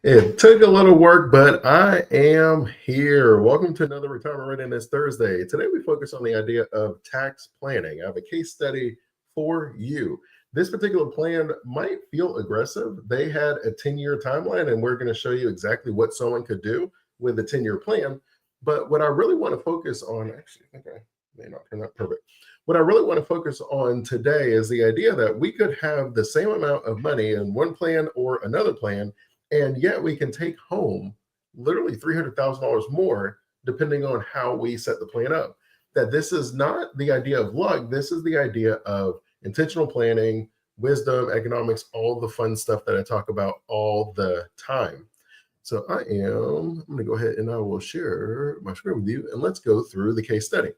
It took a little work, but I am here. Welcome to another Retirement Readiness Thursday. Today we focus on the idea of tax planning. I have a case study for you. This particular plan might feel aggressive. They had a 10-year timeline, and we're going to show you exactly what someone could do with a 10-year plan. But what I really want to focus on, actually, I think I may not turn out perfect. What I really want to focus on today is the idea that we could have the same amount of money in one plan or another plan, and yet we can take home literally $300,000 more depending on how we set the plan up. That this is not the idea of luck, this is the idea of intentional planning, wisdom, economics, all the fun stuff that I talk about all the time. So I'm going to go ahead and I will share my screen with you, and let's go through the case study.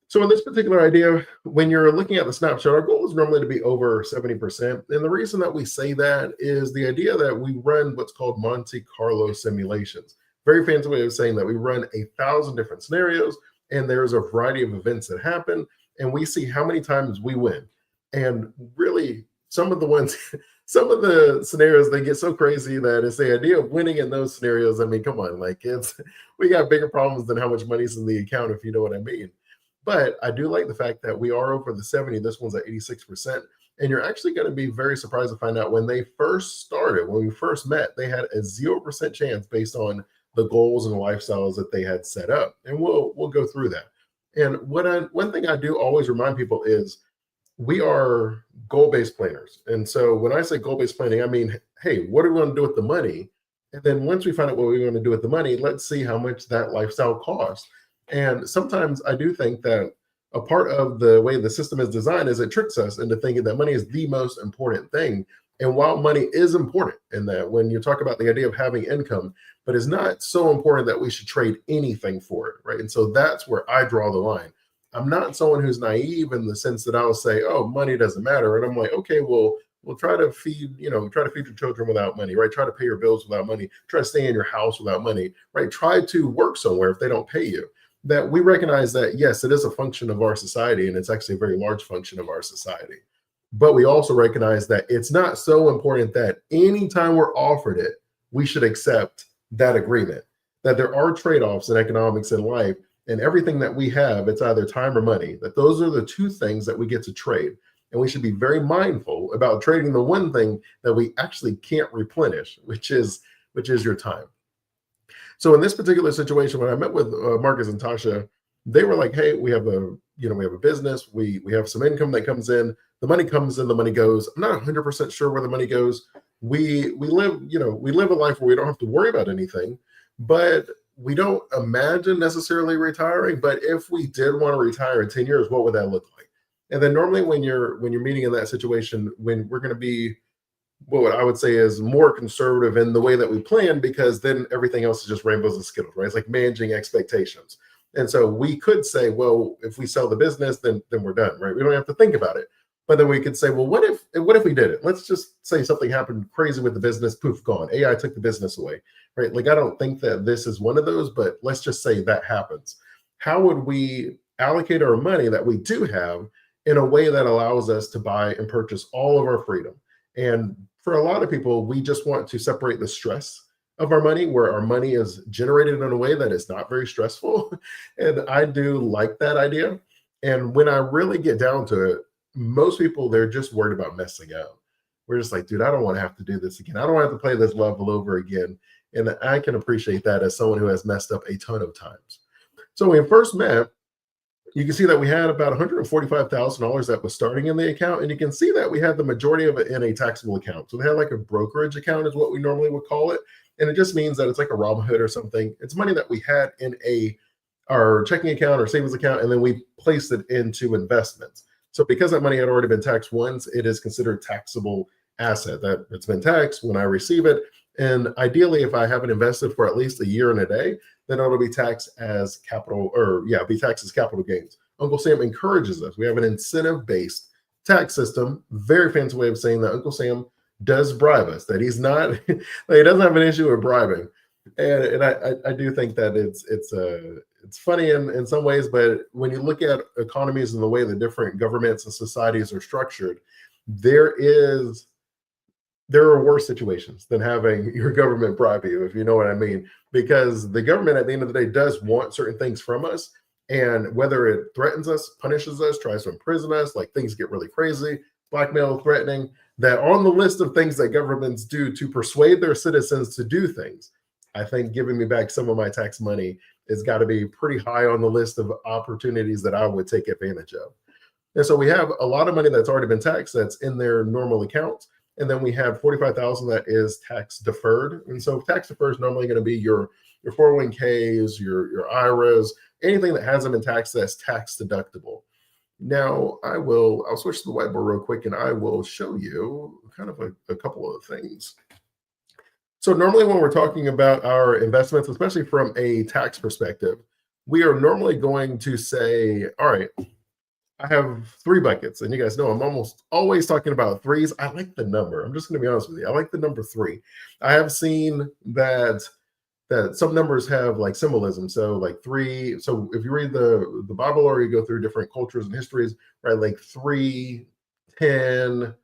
So in this particular idea, when you're looking at the snapshot, our goal is normally to be over 70%. And the reason that we say that is the idea that we run what's called Monte Carlo simulations. Very fancy way of saying that we run 1,000 different scenarios, and there's a variety of events that happen, and we see how many times we win. And really, some of the scenarios, they get so crazy that it's the idea of winning in those scenarios. I mean, come on, like we got bigger problems than how much money's in the account, if you know what I mean. But I do like the fact that we are over the 70. This one's at 86%. And you're actually going to be very surprised to find out when they first started, when we first met, they had a 0% chance based on the goals and lifestyles that they had set up. And we'll go through that. And one thing I do always remind people is we are goal-based planners. And so when I say goal-based planning, I mean, hey, what are we going to do with the money? And then once we find out what we're going to do with the money, let's see how much that lifestyle costs. And sometimes I do think that a part of the way the system is designed is it tricks us into thinking that money is the most important thing. And while money is important, in that when you talk about the idea of having income, but it's not so important that we should trade anything for it, right? And so that's where I draw the line. I'm not someone who's naive in the sense that I'll say, oh, money doesn't matter. And I'm like, okay, well, we'll try to feed your children without money, right? Try to pay your bills without money. Try to stay in your house without money, right? Try to work somewhere if they don't pay you. That we recognize that, yes, it is a function of our society, and it's actually a very large function of our society. But we also recognize that it's not so important that anytime we're offered it, we should accept that agreement. That there are trade-offs in economics in life, and everything that we have, it's either time or money. That those are the two things that we get to trade. And we should be very mindful about trading the one thing that we actually can't replenish, which is your time. So in this particular situation, when I met with Marcus and Tasha, they were like, "Hey, we have a business. We have some income that comes in. The money comes in, the money goes. I'm not 100% sure where the money goes. We live a life where we don't have to worry about anything, but we don't imagine necessarily retiring. But if we did want to retire in 10 years, what would that look like?" And then normally when you're meeting in that situation, when we're going to be what I would say is more conservative in the way that we plan, because then everything else is just rainbows and skittles, right? It's like managing expectations. And so we could say, well, if we sell the business, then we're done, right? We don't have to think about it. But then we could say, well, what if we did it? Let's just say something happened crazy with the business, poof, gone. AI took the business away, right? Like I don't think that this is one of those, but let's just say that happens. How would we allocate our money that we do have in a way that allows us to buy and purchase all of our freedom? And for a lot of people, we just want to separate the stress of our money, where our money is generated in a way that is not very stressful. And I do like that idea. And when I really get down to it, most people, they're just worried about messing up. We're just like, dude, I don't want to have to do this again. I don't want to have to play this level over again. And I can appreciate that as someone who has messed up a ton of times. So when we first met, you can see that we had about $145,000 that was starting in the account, and you can see that we had the majority of it in a taxable account. So they had like a brokerage account is what we normally would call it, and it just means that it's like a Robinhood or something. It's money that we had in our checking account or savings account, and then we placed it into investments. So because that money had already been taxed once, it is considered taxable asset that it's been taxed when I receive it. And ideally, if I haven't invested for at least a year and a day, then it'll be taxed as capital, be taxed as capital gains. Uncle Sam encourages us. We have an incentive-based tax system. Very fancy way of saying that Uncle Sam does bribe us, that he's not, he doesn't have an issue with bribing. And I do think that it's funny in some ways, but when you look at economies and the way the different governments and societies are structured, there is there are worse situations than having your government bribe you, if you know what I mean, because the government at the end of the day does want certain things from us. And whether it threatens us, punishes us, tries to imprison us, like things get really crazy, blackmail, threatening, that on the list of things that governments do to persuade their citizens to do things, I think giving me back some of my tax money has got to be pretty high on the list of opportunities that I would take advantage of. And so we have a lot of money that's already been taxed that's in their normal accounts. And then we have 45,000 that is tax deferred. And so tax deferred is normally going to be your 401ks, your IRAs, anything that hasn't been taxed that's tax deductible. Now I'll switch to the whiteboard real quick and I will show you kind of a couple of things. So normally when we're talking about our investments, especially from a tax perspective, we are normally going to say, all right, I have 3 buckets, and you guys know I'm almost always talking about threes. I like the number. I'm just going to be honest with you. I like the number 3. I have seen that some numbers have like symbolism. So like 3. So if you read the Bible or you go through different cultures and histories, right? Like 3, 10,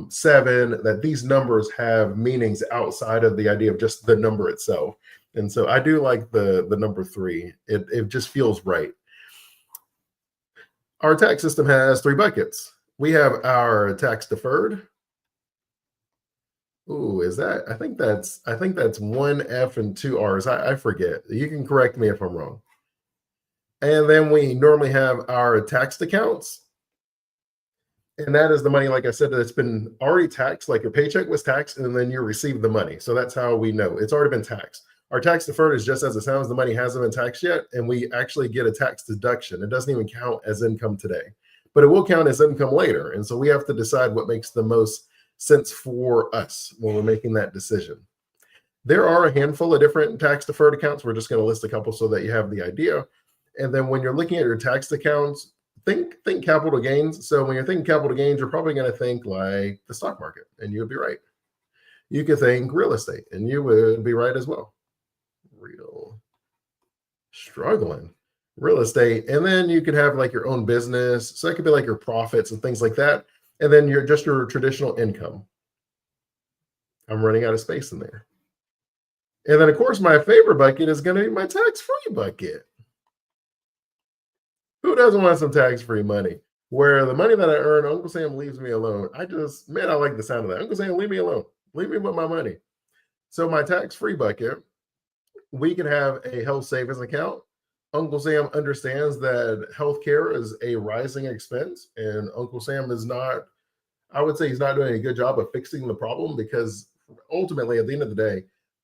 7. That these numbers have meanings outside of the idea of just the number itself. And so I do like the number 3. It just feels right. Our tax system has 3 buckets. We have our tax deferred. Ooh, is that? I think that's 1 F and 2 R's. I forget. You can correct me if I'm wrong. And then we normally have our taxed accounts. And that is the money, like I said, that's been already taxed, like your paycheck was taxed, and then you receive the money. So that's how we know it's already been taxed. Our tax deferred is just as it sounds. The money hasn't been taxed yet, and we actually get a tax deduction. It doesn't even count as income today, but it will count as income later. And so we have to decide what makes the most sense for us when we're making that decision. There are a handful of different tax deferred accounts. We're just going to list a couple so that you have the idea. And then when you're looking at your tax accounts, think capital gains. So when you're thinking capital gains, you're probably going to think like the stock market, and you would be right. You could think real estate, and you would be right as well. Real estate. And then you could have like your own business. So it could be like your profits and things like that. And then your traditional income. I'm running out of space in there. And then of course, my favorite bucket is going to be my tax-free bucket. Who doesn't want some tax-free money? Where the money that I earn, Uncle Sam leaves me alone. I like the sound of that. Uncle Sam, leave me alone. Leave me with my money. So my tax-free bucket, we can have a health savings account. Uncle Sam understands that healthcare is a rising expense, and Uncle Sam is not, I would say he's not doing a good job of fixing the problem, because ultimately at the end of the day,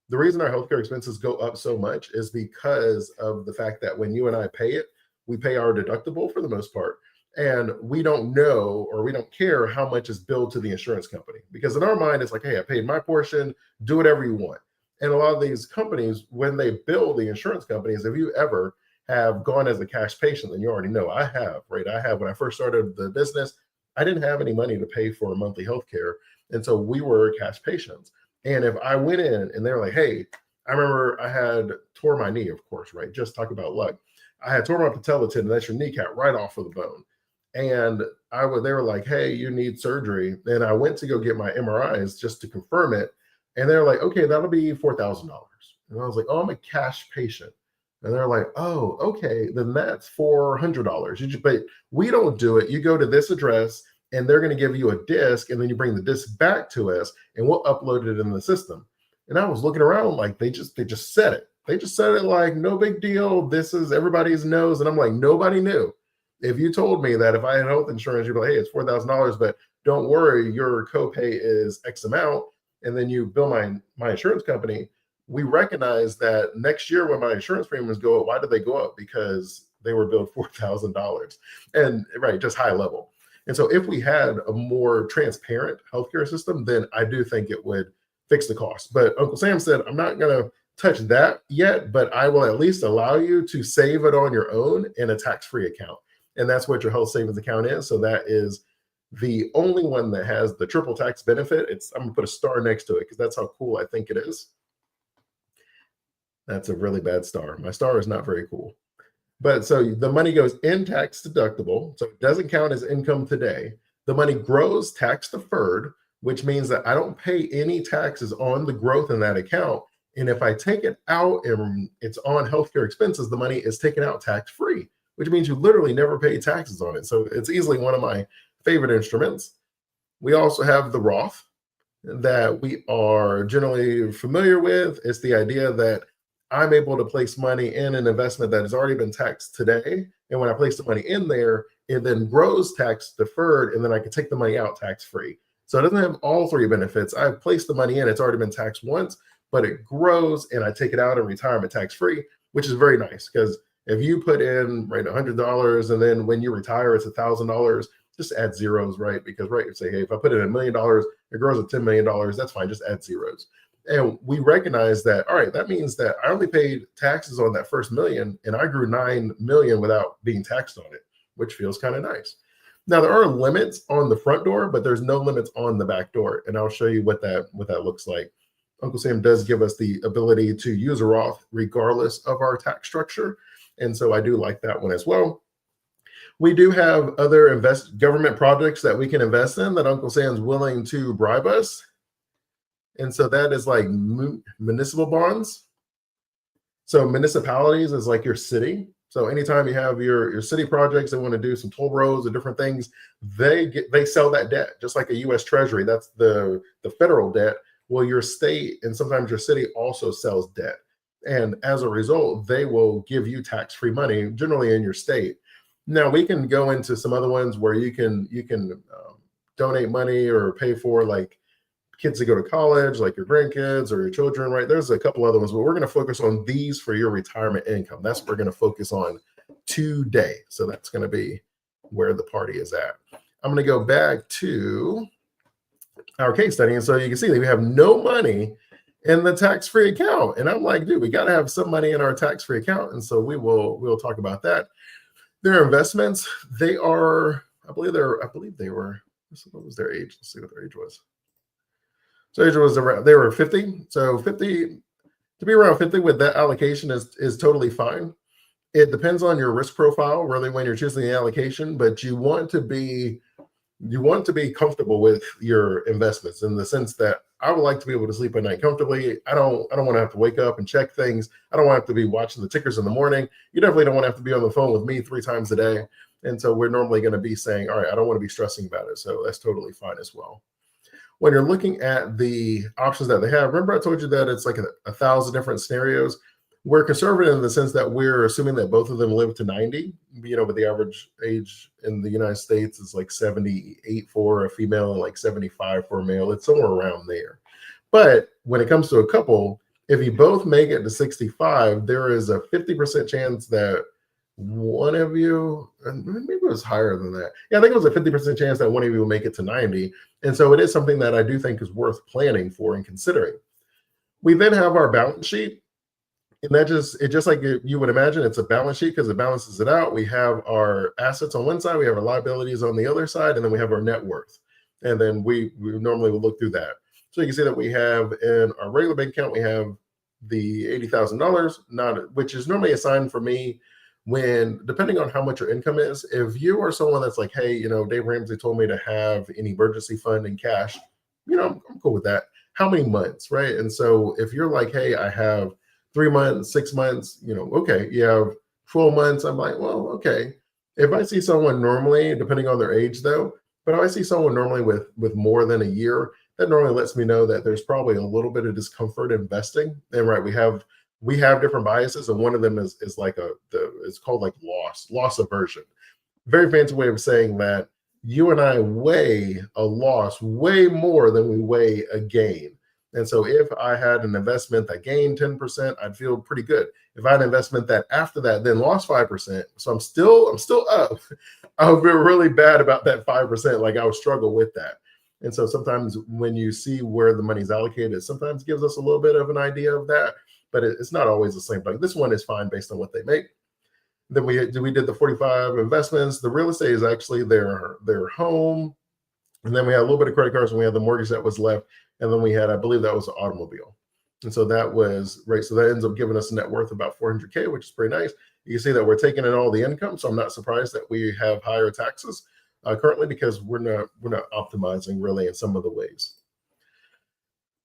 the reason our healthcare expenses go up so much is because of the fact that when you and I pay it, we pay our deductible for the most part, and we don't know, or we don't care how much is billed to the insurance company, because in our mind, it's like, hey, I paid my portion, do whatever you want. And a lot of these companies, when they bill the insurance companies, if you ever have gone as a cash patient, then you already know. I have, right? I have. When I first started the business, I didn't have any money to pay for monthly health care. And so we were cash patients. And if I went in and they were like, hey, I remember I had tore my knee, of course, right? Just talk about luck. I had tore my patella tendon, that's your kneecap, right off of the bone. And they were like, hey, you need surgery. And I went to go get my MRIs just to confirm it. And they're like, okay, that'll be $4,000. And I was like, oh, I'm a cash patient. And they're like, oh, okay, then that's $400. But we don't do it. You go to this address and they're going to give you a disc, and then you bring the disc back to us and we'll upload it in the system. And I was looking around like they just said it. They just said it like, no big deal. This is everybody's knows. And I'm like, nobody knew. If you told me that if I had health insurance, you'd be like, hey, it's $4,000, but don't worry, your copay is X amount. And then you bill my insurance company. We recognize that next year when my insurance premiums go up, why did they go up? Because they were billed $4,000, and right, just high level. And so if we had a more transparent healthcare system, then I do think it would fix the cost. But Uncle Sam said, I'm not going to touch that yet, but I will at least allow you to save it on your own in a tax-free account. And that's what your health savings account is. So that is the only one that has the triple tax benefit. I'm going to put a star next to it because that's how cool I think it is. That's a really bad star. My star is not very cool. But so the money goes in tax deductible. So it doesn't count as income today. The money grows tax deferred, which means that I don't pay any taxes on the growth in that account. And if I take it out and it's on healthcare expenses, the money is taken out tax-free, which means you literally never pay taxes on it. So it's easily one of my favorite instruments. We also have the Roth that we are generally familiar with. It's the idea that I'm able to place money in an investment that has already been taxed today. And when I place the money in there, it then grows tax deferred, and then I can take the money out tax free. So it doesn't have all three benefits. I've placed the money in, it's already been taxed once, but it grows and I take it out in retirement tax free, which is very nice because if you put in $100 and then when you retire it's $1,000, just add zeros, right? Because you say, hey, if I put in $1 million, it grows at $10 million, that's fine, just add zeros. And we recognize that, all right, that means that I only paid taxes on that first million and I grew 9 million without being taxed on it, which feels kind of nice. Now there are limits on the front door, but there's no limits on the back door. And I'll show you what that looks like. Uncle Sam does give us the ability to use a Roth regardless of our tax structure. And so I do like that one as well. We do have other government projects that we can invest in that Uncle Sam's willing to bribe us. And so that is like municipal bonds. So municipalities is like your city. So anytime you have your city projects, they want to do some toll roads or different things, they sell that debt, just like a U.S. Treasury. That's the federal debt. Well, your state and sometimes your city also sells debt. And as a result, they will give you tax-free money, generally in your state. Now we can go into some other ones where you can donate money or pay for like kids to go to college, like your grandkids or your children, right? There's a couple other ones, but we're going to focus on these for your retirement income. That's what we're going to focus on today. So that's going to be where the party is at. I'm going to go back to our case study. And so you can see that we have no money in the tax-free account. And I'm like, dude, we got to have some money in our tax-free account. And so we'll talk about that. Their investments, they are, I believe they were, what was their age? Let's see what their age was. So age was around, they were 50. So 50, to be around 50 with that allocation is totally fine. It depends on your risk profile, really, when you're choosing the allocation, but you want to be comfortable with your investments in the sense that I would like to be able to sleep at night comfortably. I don't want to have to wake up and check things. I don't want to have to be watching the tickers in the morning. You definitely don't want to have to be on the phone with me 3 times a day. And so we're normally going to be saying, all right, I don't want to be stressing about it. So that's totally fine as well. When you're looking at the options that they have, remember I told you that it's like 1,000 different scenarios. We're conservative in the sense that we're assuming that both of them live to 90, but the average age in the United States is like 78 for a female and like 75 for a male. It's somewhere around there. But when it comes to a couple, if you both make it to 65, there is a 50% chance that one of you, and maybe it was higher than that. Yeah, I think it was a 50% chance that one of you will make it to 90. And so it is something that I do think is worth planning for and considering. We then have our balance sheet. And it just like you would imagine, it's a balance sheet because it balances it out. We have our assets on one side, we have our liabilities on the other side, and then we have our net worth. And then we normally will look through that. So you can see that we have in our regular bank account, we have the $80,000, which is normally assigned for me when, depending on how much your income is. If you are someone that's like, hey, Dave Ramsey told me to have an emergency fund in cash, I'm cool with that. How many months, right? And so if you're like, hey, I have 3 months, 6 months, okay, you have 12 months. I'm like, well, okay. If I see someone normally, depending on their age though, but if I see someone normally with more than a year, that normally lets me know that there's probably a little bit of discomfort investing. And right, we have different biases, and one of them is like it's called like loss aversion. Very fancy way of saying that you and I weigh a loss way more than we weigh a gain. And so if I had an investment that gained 10%, I'd feel pretty good. If I had an investment that after that then lost 5%, so I'm still up, I would feel really bad about that 5%. Like I would struggle with that. And so sometimes when you see where the money's allocated, it sometimes gives us a little bit of an idea of that, but it's not always the same. Like this one is fine based on what they make. Then we did the 45 investments. The real estate is actually their home. And then we had a little bit of credit cards, and we had the mortgage that was left. And then we had, I believe that was an automobile. And so that was right. So that ends up giving us a net worth about 400K, which is pretty nice. You can see that we're taking in all the income. So I'm not surprised that we have higher taxes. currently because we're not optimizing really in some of the ways.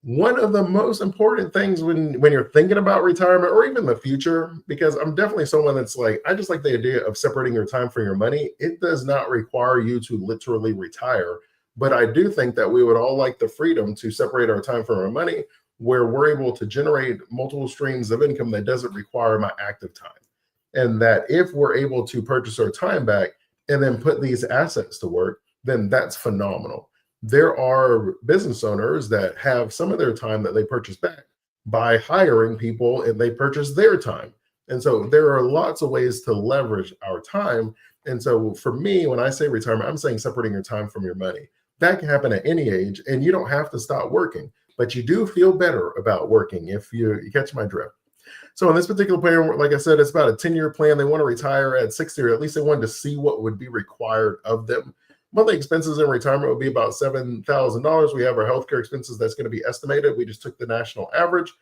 One of the most important things when you're thinking about retirement or even the future, because I'm definitely someone that's like, I just like the idea of separating your time from your money. It does not require you to literally retire, but I do think that we would all like the freedom to separate our time from our money, where we're able to generate multiple streams of income that doesn't require my active time. And that if we're able to purchase our time back and then put these assets to work, then that's phenomenal. There are business owners that have some of their time that they purchase back by hiring people, and they purchase their time. And so there are lots of ways to leverage our time. And so for me, when I say retirement, I'm saying separating your time from your money. That can happen at any age, and you don't have to stop working, but you do feel better about working if you catch my drift. So in this particular plan, like I said, it's about a 10-year plan. They want to retire at 60, or at least they wanted to see what would be required of them. Monthly expenses in retirement would be about $7,000. We have our healthcare expenses that's going to be estimated. We just took the national average.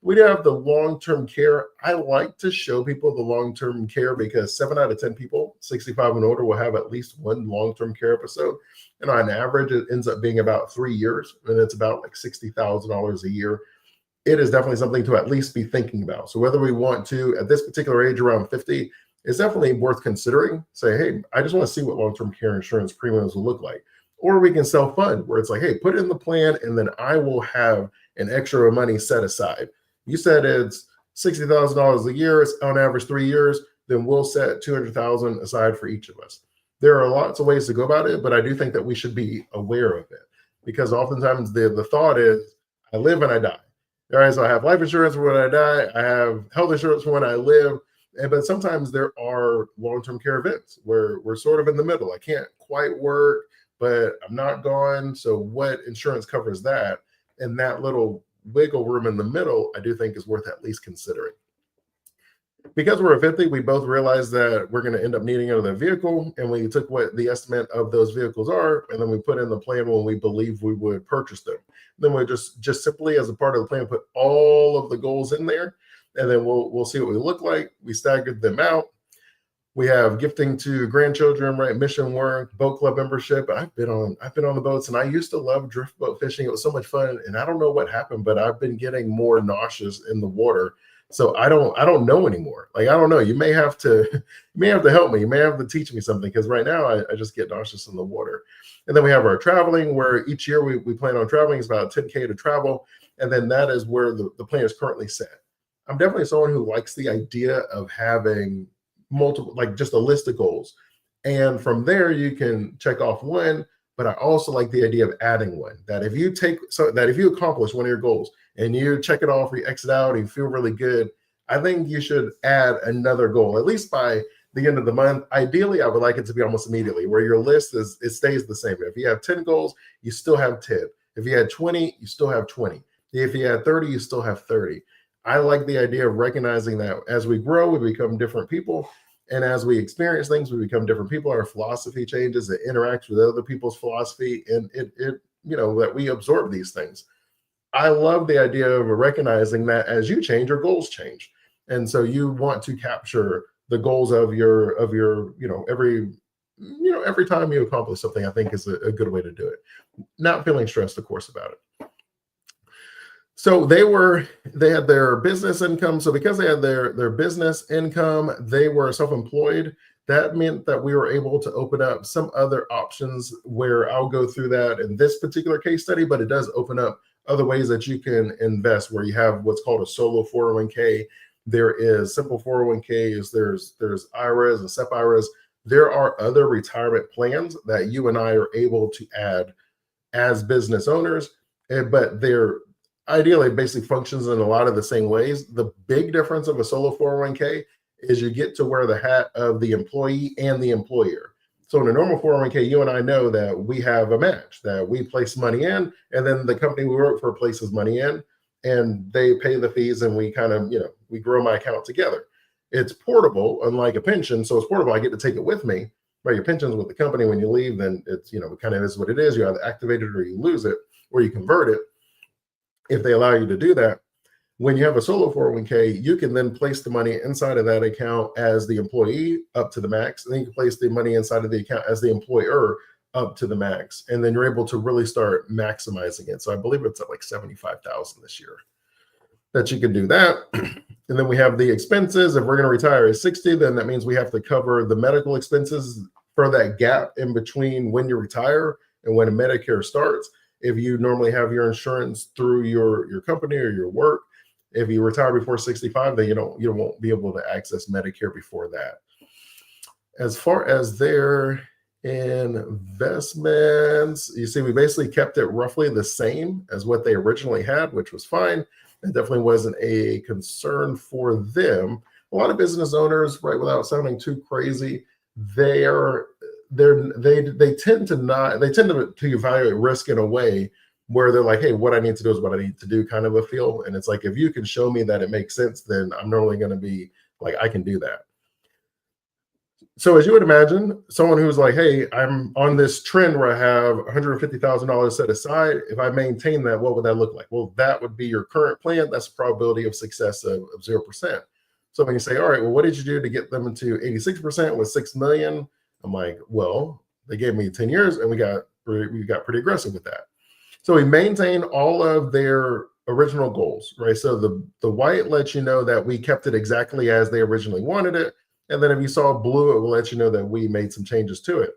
We have the long-term care. I like to show people the long-term care because 7 out of 10 people 65 and older will have at least one long-term care episode. And on average, it ends up being about 3 years, and it's about like $60,000 a year. It is definitely something to at least be thinking about. So whether we want to, at this particular age, around 50, it's definitely worth considering. Say, hey, I just want to see what long-term care insurance premiums will look like. Or we can self-fund, where it's like, hey, put it in the plan, and then I will have an extra money set aside. You said it's $60,000 a year, it's on average 3 years, then we'll set $200,000 aside for each of us. There are lots of ways to go about it, but I do think that we should be aware of it, because oftentimes the thought is, I live and I die. All right, so I have life insurance for when I die, I have health insurance for when I live, but sometimes there are long-term care events where we're sort of in the middle. I can't quite work, but I'm not gone. So what insurance covers that? And that little wiggle room in the middle, I do think is worth at least considering. Because we're at 50, we both realize that we're going to end up needing another vehicle, and we took what the estimate of those vehicles are, and then we put in the plan when we believe we would purchase them. Then we just simply, as a part of the plan, put all of the goals in there, and then we'll see what we look like. We staggered them out. We have gifting to grandchildren, right? Mission work, boat club membership. I've been on the boats, and I used to love drift boat fishing. It was so much fun, and I don't know what happened, but I've been getting more nauseous in the water. So I don't know anymore. Like, I don't know. You may have to help me. You may have to teach me something, because right now I just get nauseous in the water. And then we have our traveling, where each year we plan on traveling. It's about $10K to travel. And then that is where the plan is currently set. I'm definitely someone who likes the idea of having multiple, like just a list of goals. And from there, you can check off one, but I also like the idea of adding one. That if you accomplish one of your goals and you check it off, or you exit out, and you feel really good, I think you should add another goal, at least by the end of the month. Ideally, I would like it to be almost immediately, where your list it stays the same. If you have 10 goals, you still have 10. If you had 20, you still have 20. If you had 30, you still have 30. I like the idea of recognizing that as we grow, we become different people. And as we experience things, we become different people. Our philosophy changes. It interacts with other people's philosophy, and it that we absorb these things. I love the idea of recognizing that as you change, your goals change. And so you want to capture the goals of your every time you accomplish something, I think is a good way to do it. Not feeling stressed, of course, about it. So they had their business income. So because they had their business income, they were self-employed. That meant that we were able to open up some other options, where I'll go through that in this particular case study, but it does open up other ways that you can invest, where you have what's called a solo 401k. There is simple 401ks, there's IRAs and SEP IRAs. There are other retirement plans that you and I are able to add as business owners, but they're ideally basic functions in a lot of the same ways. The big difference of a solo 401k is you get to wear the hat of the employee and the employer. So in a normal 401k, you and I know that we have a match, that we place money in, and then the company we work for places money in, and they pay the fees, and we kind of, we grow my account together. It's portable, unlike a pension. So it's portable. I get to take it with me. Right? Your pension's with the company. When you leave, then it's, it kind of is what it is. You either activate it or you lose it, or you convert it, if they allow you to do that. When you have a solo 401k, you can then place the money inside of that account as the employee up to the max. And then you can place the money inside of the account as the employer up to the max. And then you're able to really start maximizing it. So I believe it's at like 75,000 this year that you can do that. And then we have the expenses. If we're going to retire at 60, then that means we have to cover the medical expenses for that gap in between when you retire and when Medicare starts. If you normally have your insurance through your company or your work, if you retire before 65, then you won't be able to access Medicare before that. As far as their investments, you see, we basically kept it roughly the same as what they originally had, which was fine. It definitely wasn't a concern for them. A lot of business owners, right, without sounding too crazy, they tend to evaluate risk in a way where they're like, hey, what I need to do is what I need to do, kind of a feel. And it's like, if you can show me that it makes sense, then I'm normally going to be like, I can do that. So as you would imagine, someone who's like, hey, I'm on this trend where I have $150,000 set aside. If I maintain that, what would that look like? Well, that would be your current plan. That's a probability of success of 0%. So when you say, all right, well, what did you do to get them into 86% with 6 million? I'm like, well, they gave me 10 years and we got pretty aggressive with that. So we maintain all of their original goals, right? So the white lets you know that we kept it exactly as they originally wanted it. And then if you saw blue, it will let you know that we made some changes to it.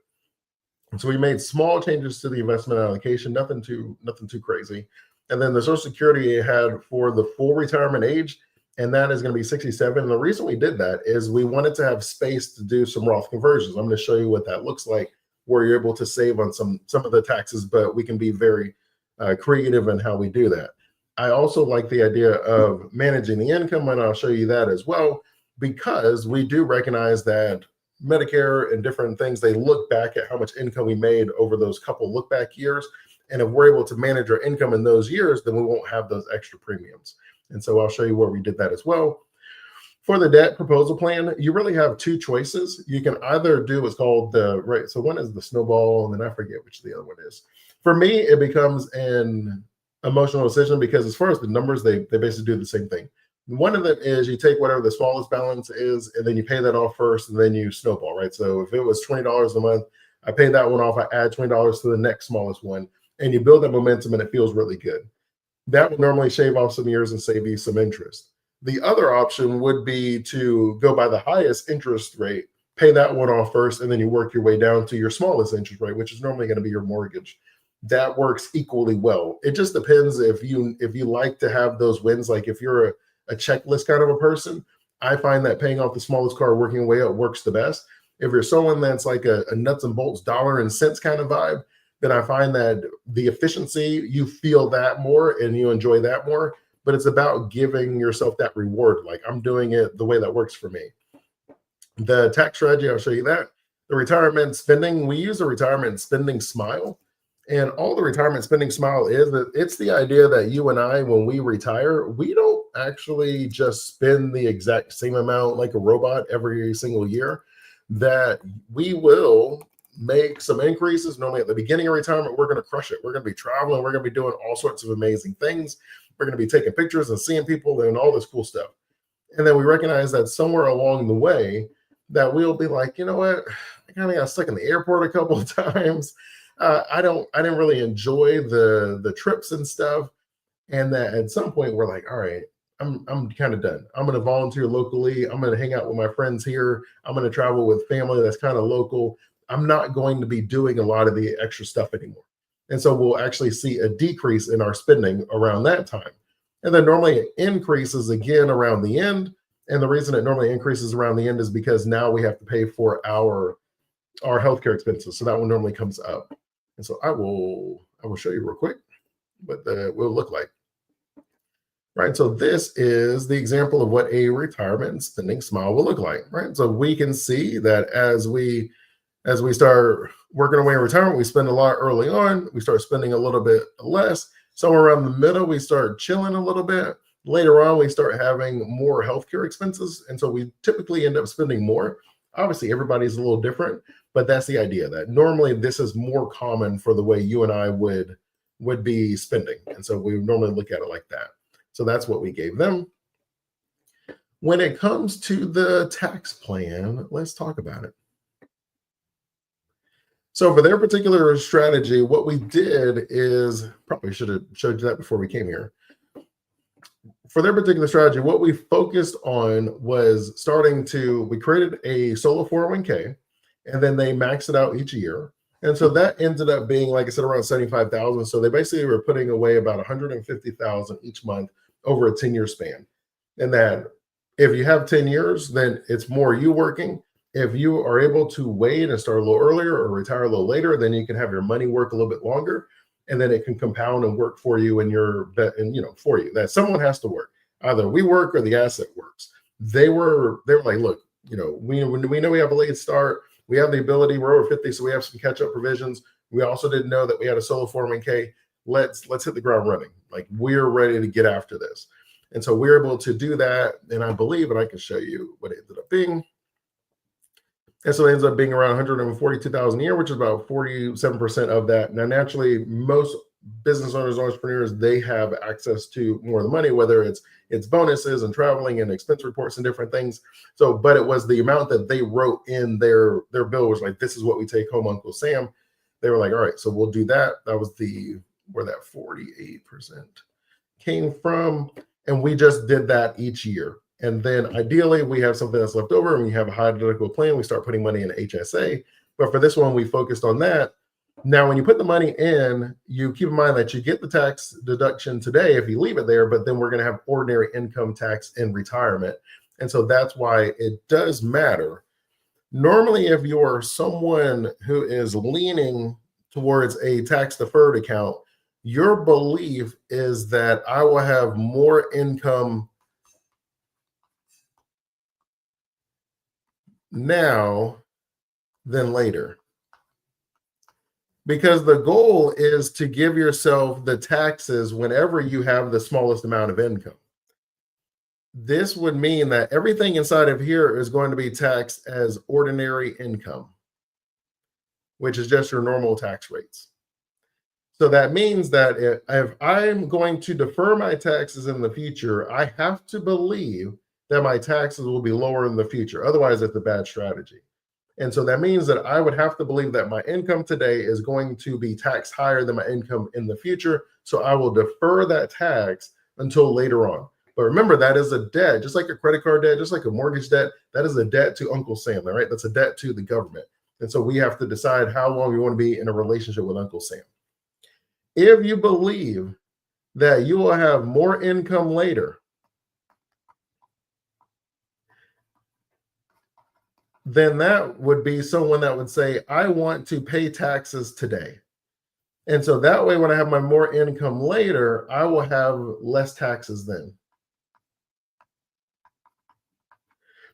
And so we made small changes to the investment allocation, nothing too crazy. And then the Social Security it had for the full retirement age, and that is going to be 67. And the reason we did that is we wanted to have space to do some Roth conversions. I'm going to show you what that looks like, where you're able to save on some of the taxes, but we can be very creative in how we do that. I also like the idea of managing the income, and I'll show you that as well, because we do recognize that Medicare and different things, they look back at how much income we made over those couple look back years. And if we're able to manage our income in those years, then we won't have those extra premiums. And so I'll show you where we did that as well. For the debt proposal plan, you really have two choices. You can either do what's called so one is the snowball, and then I forget which the other one is. For me, it becomes an emotional decision because as far as the numbers, they basically do the same thing. One of them is you take whatever the smallest balance is, and then you pay that off first, and then you snowball, right? So if it was $20 a month, I pay that one off, I add $20 to the next smallest one, and you build that momentum, and it feels really good. That would normally shave off some years and save you some interest. The other option would be to go by the highest interest rate, pay that one off first, and then you work your way down to your smallest interest rate, which is normally going to be your mortgage. That works equally well. It just depends if you like to have those wins. Like if you're a checklist kind of a person, I find that paying off the smallest car, working your way up works the best. If you're someone that's like a nuts and bolts, dollar and cents kind of vibe, then I find that the efficiency, you feel that more and you enjoy that more. But it's about giving yourself that reward. Like I'm doing it the way that works for me. The tax strategy, I'll show you that. The retirement spending, we use a retirement spending smile. And all the retirement spending smile is that it's the idea that you and I, when we retire, we don't actually just spend the exact same amount like a robot every single year, that we will make some increases. Normally at the beginning of retirement, we're going to crush it. We're going to be traveling. We're going to be doing all sorts of amazing things. We're going to be taking pictures and seeing people and all this cool stuff. And then we recognize that somewhere along the way that we'll be like, you know what? I kind of got stuck in the airport a couple of times. I didn't really enjoy the trips and stuff. And that at some point we're like, all right, I'm kind of done. I'm going to volunteer locally. I'm going to hang out with my friends here. I'm going to travel with family that's kind of local. I'm not going to be doing a lot of the extra stuff anymore. And so we'll actually see a decrease in our spending around that time. And then normally it increases again around the end. And the reason it normally increases around the end is because now we have to pay for our healthcare expenses. So that one normally comes up. And so I will show you real quick what that will look like. Right. So this is the example of what a retirement spending smile will look like. Right. So we can see that as we start working our way in retirement, we spend a lot early on. We start spending a little bit less. Somewhere around the middle, we start chilling a little bit. Later on, we start having more healthcare expenses. And so we typically end up spending more. Obviously, everybody's a little different, but that's the idea that normally this is more common for the way you and I would be spending. And so we normally look at it like that. So that's what we gave them. When it comes to the tax plan, let's talk about it. So for their particular strategy, what we did is, probably should have showed you that before we came here. For their particular strategy, what we focused on was we created a solo 401k, and then they maxed it out each year. And so that ended up being, like I said, around 75,000. So they basically were putting away about 150,000 each month over a 10-year span. And that if you have 10 years, then it's more you working. If you are able to wait and start a little earlier or retire a little later, then you can have your money work a little bit longer, and then it can compound and work for you for you. That someone has to work. Either we work or the asset works. They were like, look, we know we have a late start. We have the ability. We're over 50, so we have some catch-up provisions. We also didn't know that we had a solo 401k. Let's hit the ground running. Like, we're ready to get after this. And so we're able to do that. And I believe, and I can show you what it ended up being. And so it ends up being around 142,000 a year, which is about 47% of that. Now, naturally, most business owners, entrepreneurs, they have access to more of the money, whether it's bonuses and traveling and expense reports and different things. So, but it was the amount that they wrote in their bill was like, this is what we take home, Uncle Sam. They were like, all right, so we'll do that. That was where that 48% came from. And we just did that each year. And then ideally we have something that's left over and we have a high deductible plan. We start putting money in HSA. But for this one, we focused on that. Now, when you put the money in, you keep in mind that you get the tax deduction today if you leave it there, but then we're going to have ordinary income tax in retirement. And so that's why it does matter. Normally, if you're someone who is leaning towards a tax deferred account, your belief is that I will have more income now than later. Because the goal is to give yourself the taxes whenever you have the smallest amount of income. This would mean that everything inside of here is going to be taxed as ordinary income, which is just your normal tax rates. So that means that if I'm going to defer my taxes in the future, I have to believe that my taxes will be lower in the future. Otherwise, it's a bad strategy. And so that means that I would have to believe that my income today is going to be taxed higher than my income in the future. So I will defer that tax until later on. But remember, that is a debt, just like a credit card debt, just like a mortgage debt. That is a debt to Uncle Sam, right? That's a debt to the government. And so we have to decide how long we want to be in a relationship with Uncle Sam. If you believe that you will have more income later, then that would be someone that would say, I want to pay taxes today. And so that way, when I have my more income later, I will have less taxes then.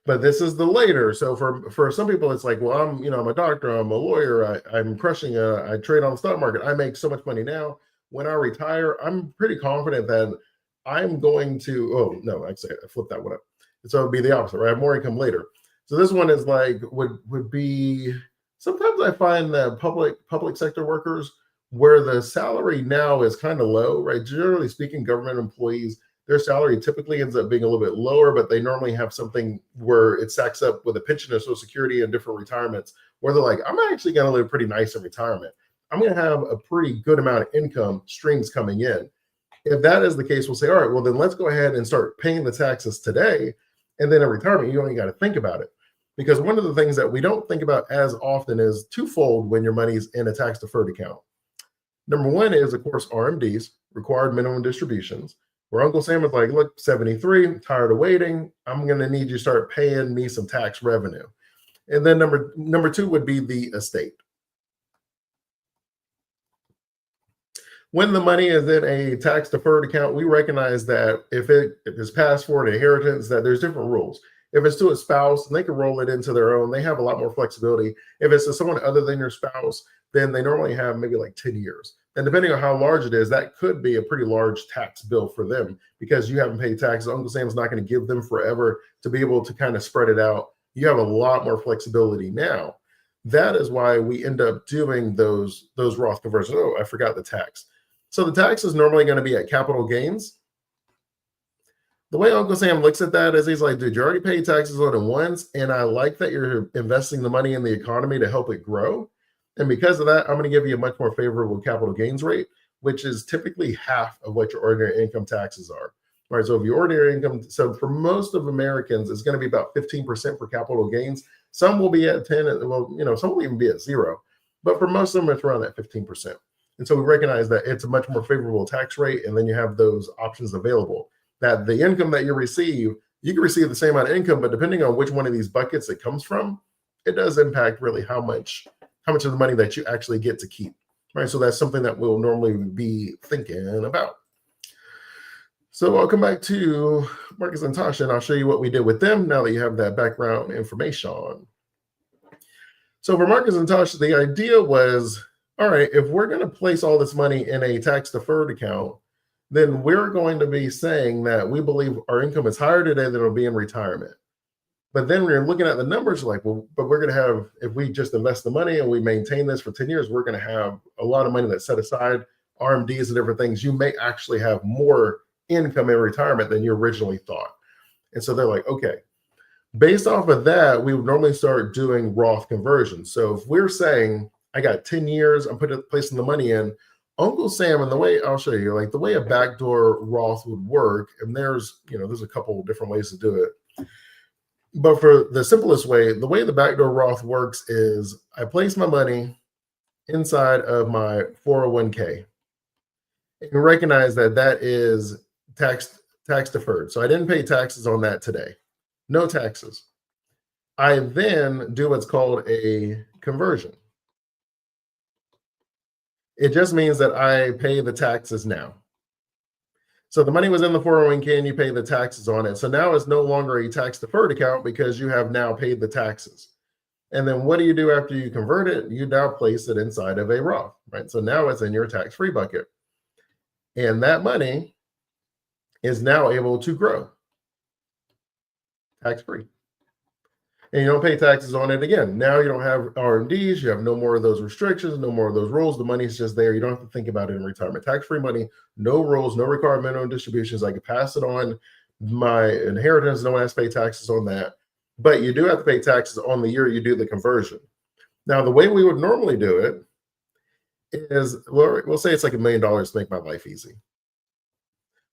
But this is the later. So for some people, it's like, well, I'm a doctor, I'm a lawyer, I'm crushing I trade on the stock market. I make so much money now. When I retire, I'm pretty confident that I'm going to, actually I flipped that one up. So it'd be the opposite, right? I have more income later. So this one is like, would be, sometimes I find that public sector workers where the salary now is kind of low, right? Generally speaking, government employees, their salary typically ends up being a little bit lower, but they normally have something where it stacks up with a pension or Social Security and different retirements where they're like, I'm actually going to live pretty nice in retirement. I'm going to have a pretty good amount of income streams coming in. If that is the case, we'll say, all right, well, then let's go ahead and start paying the taxes today. And then in retirement, you only got to think about it. Because one of the things that we don't think about as often is twofold when your money's in a tax deferred account. Number one is, of course, RMDs, required minimum distributions, where Uncle Sam is like, look, 73, tired of waiting. I'm going to need you to start paying me some tax revenue. And then number two would be the estate. When the money is in a tax deferred account, we recognize that if it's passed forward inheritance, that there's different rules. If it's to a spouse, they can roll it into their own. They have a lot more flexibility. If it's to someone other than your spouse, then they normally have maybe like 10 years. And depending on how large it is, that could be a pretty large tax bill for them because you haven't paid taxes. Uncle Sam's not going to give them forever to be able to kind of spread it out. You have a lot more flexibility now. That is why we end up doing those Roth conversions. Oh, I forgot the tax. So the tax is normally going to be at capital gains. The way Uncle Sam looks at that is he's like, dude, you already paid taxes on it once. And I like that you're investing the money in the economy to help it grow. And because of that, I'm going to give you a much more favorable capital gains rate, which is typically half of what your ordinary income taxes are. All right. So if your ordinary income, so for most of Americans, it's going to be about 15% for capital gains. Some will be at 10, well, some will even be at 0. But for most of them, it's around that 15%. And so we recognize that it's a much more favorable tax rate. And then you have those options available. That the income that you can receive the same amount of income, but depending on which one of these buckets it comes from, it does impact really how much of the money that you actually get to keep, right? So that's something that we'll normally be thinking about. So I'll come back to Marcus and Tasha, and I'll show you what we did with them now that you have that background information. So for Marcus and Tasha, the idea was, all right, if we're going to place all this money in a tax deferred account, then we're going to be saying that we believe our income is higher today than it'll be in retirement. But then when you're looking at the numbers, like, well, but we're going to have, if we just invest the money and we maintain this for 10 years, we're going to have a lot of money that's set aside, RMDs and different things. You may actually have more income in retirement than you originally thought. And so they're like, okay, based off of that, we would normally start doing Roth conversions. So if we're saying, I got 10 years, I'm placing the money in, Uncle Sam, and the way I'll show you, like the way a backdoor Roth would work, and there's a couple of different ways to do it. But for the simplest way, the way the backdoor Roth works is I place my money inside of my 401k. And recognize that that is tax deferred. So I didn't pay taxes on that today. No taxes. I then do what's called a conversion. It just means that I pay the taxes now. So the money was in the 401k and you pay the taxes on it. So now it's no longer a tax deferred account because you have now paid the taxes. And then what do you do after you convert it? You now place it inside of a Roth, right? So now it's in your tax-free bucket. And that money is now able to grow tax-free. And you don't pay taxes on it again. Now you don't have RMDs. You have no more of those restrictions, no more of those rules. The money's just there. You don't have to think about it in retirement. Tax-free money, no rules, no required minimum distributions. I can pass it on. My inheritance, no one has to pay taxes on that. But you do have to pay taxes on the year you do the conversion. Now, the way we would normally do it is, well, we'll say it's like $1 million to make my life easy.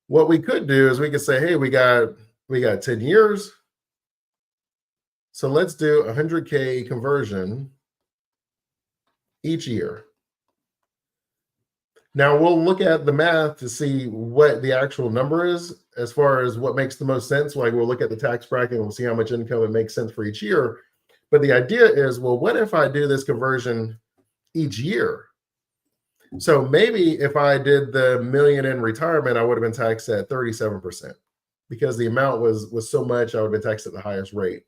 What we could do is we could say, hey, we got 10 years. So let's do 100K conversion each year. Now we'll look at the math to see what the actual number is as far as what makes the most sense. Like we'll look at the tax bracket and we'll see how much income it makes sense for each year. But the idea is, well, what if I do this conversion each year? So maybe if I did the $1 million in retirement, I would have been taxed at 37% because the amount was so much, I would have been taxed at the highest rate.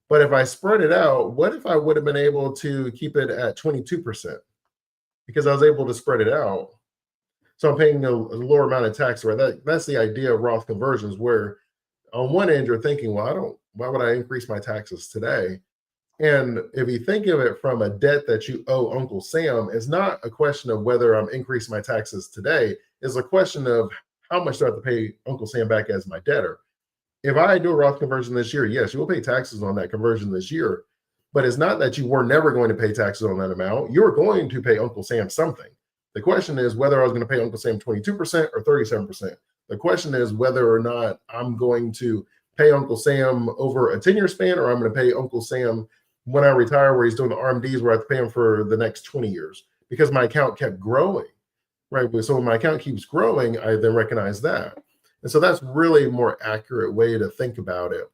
But if I spread it out, what if I would have been able to keep it at 22%? Because I was able to spread it out. So I'm paying a lower amount of tax, right? That's the idea of Roth conversions, where on one end you're thinking, well, why would I increase my taxes today? And if you think of it from a debt that you owe Uncle Sam, it's not a question of whether I'm increasing my taxes today. It's a question of how much do I have to pay Uncle Sam back as my debtor? If I do a Roth conversion this year, yes, you will pay taxes on that conversion this year. But it's not that you were never going to pay taxes on that amount. You're going to pay Uncle Sam something. The question is whether I was going to pay Uncle Sam 22% or 37%. The question is whether or not I'm going to pay Uncle Sam over a 10-year span, or I'm going to pay Uncle Sam when I retire, where he's doing the RMDs, where I have to pay him for the next 20 years because my account kept growing, right? So when my account keeps growing, I then recognize that. And so that's really a more accurate way to think about it.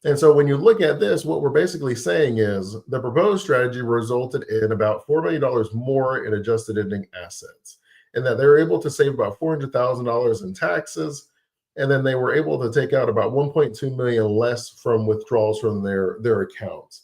And so when you look at this, what we're basically saying is the proposed strategy resulted in about $4 million more in adjusted ending assets, and that they were able to save about $400,000 in taxes. And then they were able to take out about 1.2 million less from withdrawals from their accounts.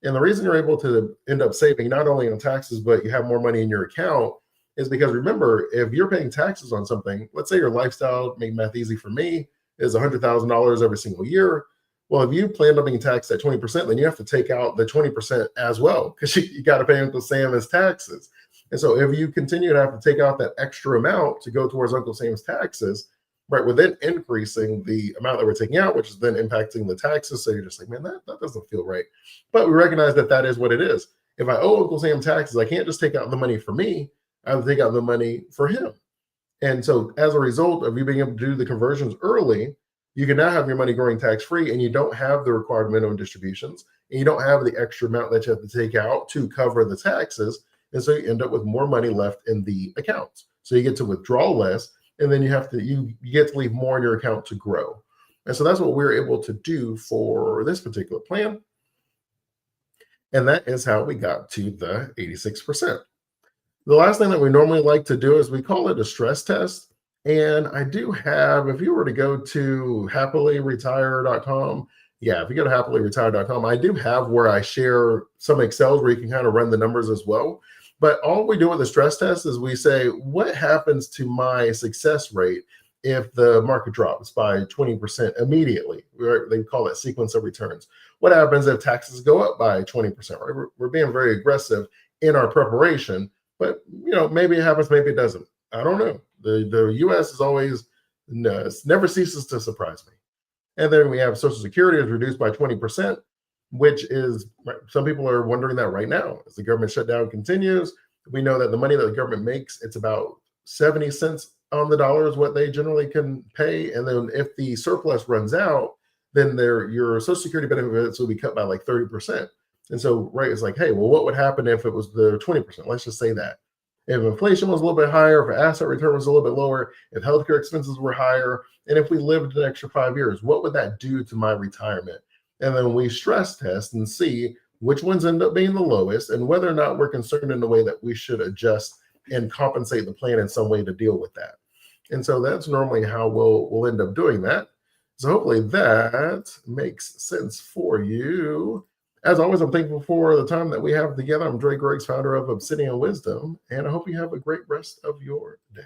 And the reason you're able to end up saving not only on taxes, but you have more money in your account is because, remember, if you're paying taxes on something, let's say your lifestyle, make math easy for me, is $100,000 every single year. Well, if you plan on being taxed at 20%, then you have to take out the 20% as well, because you got to pay Uncle Sam his taxes. And so if you continue to have to take out that extra amount to go towards Uncle Sam's taxes, right? We're then increasing the amount that we're taking out, which is then impacting the taxes. So you're just like, man, that doesn't feel right. But we recognize that that is what it is. If I owe Uncle Sam taxes, I can't just take out the money for me. I have to take out the money for him. And so as a result of you being able to do the conversions early, you can now have your money growing tax free, and you don't have the required minimum distributions, and you don't have the extra amount that you have to take out to cover the taxes. And so you end up with more money left in the accounts. So you get to withdraw less, and then you get to leave more in your account to grow. And so that's what we're able to do for this particular plan. And that is how we got to the 86%. The last thing that we normally like to do is we call it a stress test. And I do have, if you were to go to happyretire.com, yeah, if you go to happyretire.com, I do have where I share some Excels where you can kind of run the numbers as well. But all we do with the stress test is we say, what happens to my success rate if the market drops by 20% immediately? They call it sequence of returns. What happens if taxes go up by 20%? Right? We're being very aggressive in our preparation. But maybe it happens, maybe it doesn't. I don't know. The U.S. is always never ceases to surprise me. And then we have Social Security is reduced by 20%, which is, some people are wondering that right now as the government shutdown continues. We know that the money that the government makes, it's about 70 cents on the dollar is what they generally can pay. And then if the surplus runs out, then your Social Security benefits will be cut by like 30%. And so, right, it's like, hey, well, what would happen if it was the 20%? Let's just say that. If inflation was a little bit higher, if asset return was a little bit lower, if healthcare expenses were higher, and if we lived an extra 5 years, what would that do to my retirement? And then we stress test and see which ones end up being the lowest and whether or not we're concerned in the way that we should adjust and compensate the plan in some way to deal with that. And so that's normally how we'll end up doing that. So hopefully that makes sense for you. As always, I'm thankful for the time that we have together. I'm Dre Griggs, founder of Obsidian Wisdom, and I hope you have a great rest of your day.